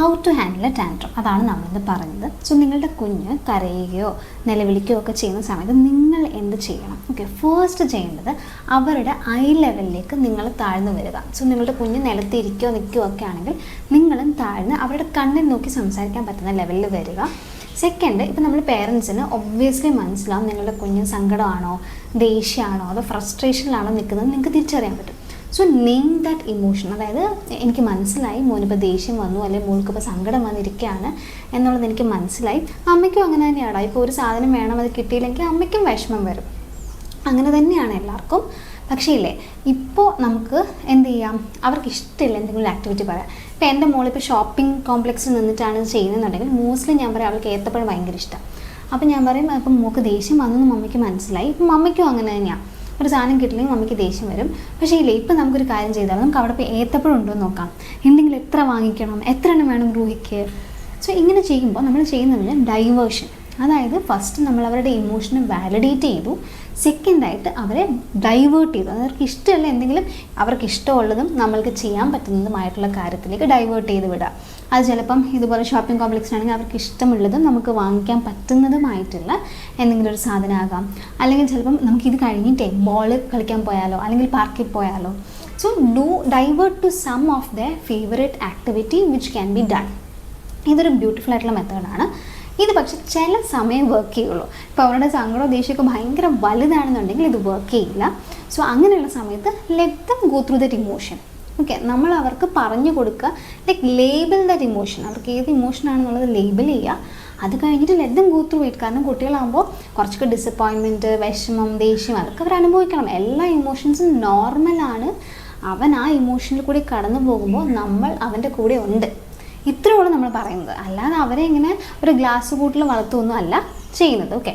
How to handle a tantrum അതാണ് നമ്മളിന്ന് പറയുന്നത്. സോ നിങ്ങളുടെ കുഞ്ഞ് കരയുകയോ നിലവിളിക്കുകയോ ഒക്കെ ചെയ്യുന്ന സമയത്ത് നിങ്ങൾ എന്ത് ചെയ്യണം? ഓക്കെ, ഫസ്റ്റ് ചെയ്യേണ്ടത് അവരുടെ ഐ ലെവലിലേക്ക് നിങ്ങൾ താഴ്ന്നു വരിക. സോ നിങ്ങളുടെ കുഞ്ഞ് നിലത്തിരിക്കുകയോ നിൽക്കുകയോ ഒക്കെ ആണെങ്കിൽ നിങ്ങളും താഴ്ന്ന് അവരുടെ കണ്ണിൽ നോക്കി സംസാരിക്കാൻ പറ്റുന്ന ലെവലിൽ വരിക. സെക്കൻഡ്, ഇപ്പം നമ്മൾ പേരൻസിന് ഒബ്വിയസ്ലി മനസ്സിലാവും നിങ്ങളുടെ കുഞ്ഞ് സങ്കടമാണോ, ദേഷ്യമാണോ, അതോ ഫ്രസ്ട്രേഷനിലാണോ നിൽക്കുന്നത് നിങ്ങൾക്ക് തിരിച്ചറിയാൻ പറ്റും. So name that emotion. അതായത് എനിക്ക് മനസ്സിലായി മോനിപ്പോൾ ദേഷ്യം വന്നു, അല്ലെങ്കിൽ മോൾക്കിപ്പോൾ സങ്കടം വന്നിരിക്കുകയാണ് എന്നുള്ളത് എനിക്ക് മനസ്സിലായി. അമ്മയ്ക്കും അങ്ങനെ തന്നെയാണ്. ഇപ്പോൾ ഒരു സാധനം വേണം, അത് കിട്ടിയില്ലെങ്കിൽ അമ്മയ്ക്കും വിഷമം വരും. അങ്ങനെ തന്നെയാണ് എല്ലാവർക്കും. പക്ഷേ ഇല്ലേ, ഇപ്പോൾ നമുക്ക് എന്ത് ചെയ്യാം, അവർക്ക് ഇഷ്ടമില്ല എന്തെങ്കിലും ആക്ടിവിറ്റി പറയാം. ഇപ്പോൾ എൻ്റെ മോളിപ്പോൾ ഷോപ്പിംഗ് കോംപ്ലക്സിൽ നിന്നിട്ടാണ് ചെയ്യുന്നതെന്നുണ്ടെങ്കിൽ മോസ്റ്റ്ലി ഞാൻ പറയും അവൾക്ക് ഏത്തപ്പഴം ഭയങ്കര ഇഷ്ടം. അപ്പോൾ ഞാൻ പറയും ഇപ്പം മോൾക്ക് ദേഷ്യം വന്നെന്ന് മമ്മിക്ക് മനസ്സിലായി. ഇപ്പം മമ്മിക്കും അങ്ങനെ തന്നെയാണ്. ഒരു സാധനം കിട്ടില്ലെങ്കിൽ മമ്മിക്ക് ദേഷ്യം വരും. പക്ഷേ ഇല്ലേ, ഇപ്പം നമുക്കൊരു കാര്യം ചെയ്താൽ നമുക്ക് അവിടെ ഇപ്പോൾ ഏത്തപ്പഴം ഉണ്ടോ എന്ന് നോക്കാം. എന്തെങ്കിലും എത്ര വാങ്ങിക്കണം, എത്ര എണ്ണം വേണം റൂഹിക്ക്. സോ ഇങ്ങനെ ചെയ്യുമ്പോൾ നമ്മൾ ചെയ്യുന്നതിന് ഡൈവേർഷൻ. അതായത് ഫസ്റ്റ് നമ്മൾ അവരുടെ ഇമോഷനെ വാലിഡേറ്റ് ചെയ്തു, സെക്കൻഡായിട്ട് അവരെ ഡൈവേർട്ട് ചെയ്തു. അവർക്ക് ഇഷ്ടമല്ല എന്തെങ്കിലും അവർക്ക് ഇഷ്ടമുള്ളതും നമ്മൾക്ക് ചെയ്യാൻ പറ്റുന്നതുമായിട്ടുള്ള കാര്യത്തിലേക്ക് ഡൈവേർട്ട് ചെയ്ത് വിടുക. അത് ചിലപ്പം ഇതുപോലെ ഷോപ്പിംഗ് കോംപ്ലക്സിനാണെങ്കിൽ അവർക്ക് ഇഷ്ടമുള്ളതും നമുക്ക് വാങ്ങിക്കാൻ പറ്റുന്നതുമായിട്ടുള്ള എന്തെങ്കിലും ഒരു സാധനമാകാം. അല്ലെങ്കിൽ ചിലപ്പം നമുക്കിത് കഴിഞ്ഞിട്ടേ ബോൾ കളിക്കാൻ പോയാലോ അല്ലെങ്കിൽ പാർക്കിൽ പോയാലോ. So divert to some of the favourite activity which can be done. ഇതൊരു ബ്യൂട്ടിഫുൾ ആയിട്ടുള്ള മെത്തേഡാണ്. ഇത് പക്ഷെ ചില സമയം വർക്ക് ചെയ്യുള്ളൂ. ഇപ്പോൾ അവരുടെ സങ്കടം ദേഷ്യമൊക്കെ ഭയങ്കര വലുതാണെന്നുണ്ടെങ്കിൽ ഇത് വർക്ക് ചെയ്യില്ല. സോ അങ്ങനെയുള്ള സമയത്ത് let them go through that emotion. Okay, നമ്മൾ അവർക്ക് പറഞ്ഞു കൊടുക്കുക, ലൈക്ക് ലേബിൾ ദറ്റ് ഇമോഷൻ. അവർക്ക് ഏത് ഇമോഷനാണെന്നുള്ളത് ലേബിൾ ചെയ്യുക. അത് കഴിഞ്ഞിട്ട് let them go through it. കാരണം കുട്ടികളാകുമ്പോൾ കുറച്ചൊക്കെ ഡിസപ്പോയിൻമെൻറ്റ്, വിഷമം, ദേഷ്യം അതൊക്കെ അവർ അനുഭവിക്കണം. എല്ലാ ഇമോഷൻസും നോർമലാണ്. അവൻ ആ ഇമോഷനിൽ കൂടി കടന്നു പോകുമ്പോൾ നമ്മൾ അവൻ്റെ കൂടെ ഉണ്ട്. ഇത്രയോളം നമ്മൾ പറയുന്നത്. അല്ലാതെ അവരെ ഇങ്ങനെ ഒരു ഗ്ലാസ് കൂട്ടിൽ വളർത്തുമൊന്നും അല്ല ചെയ്യുന്നത്. ഓക്കെ.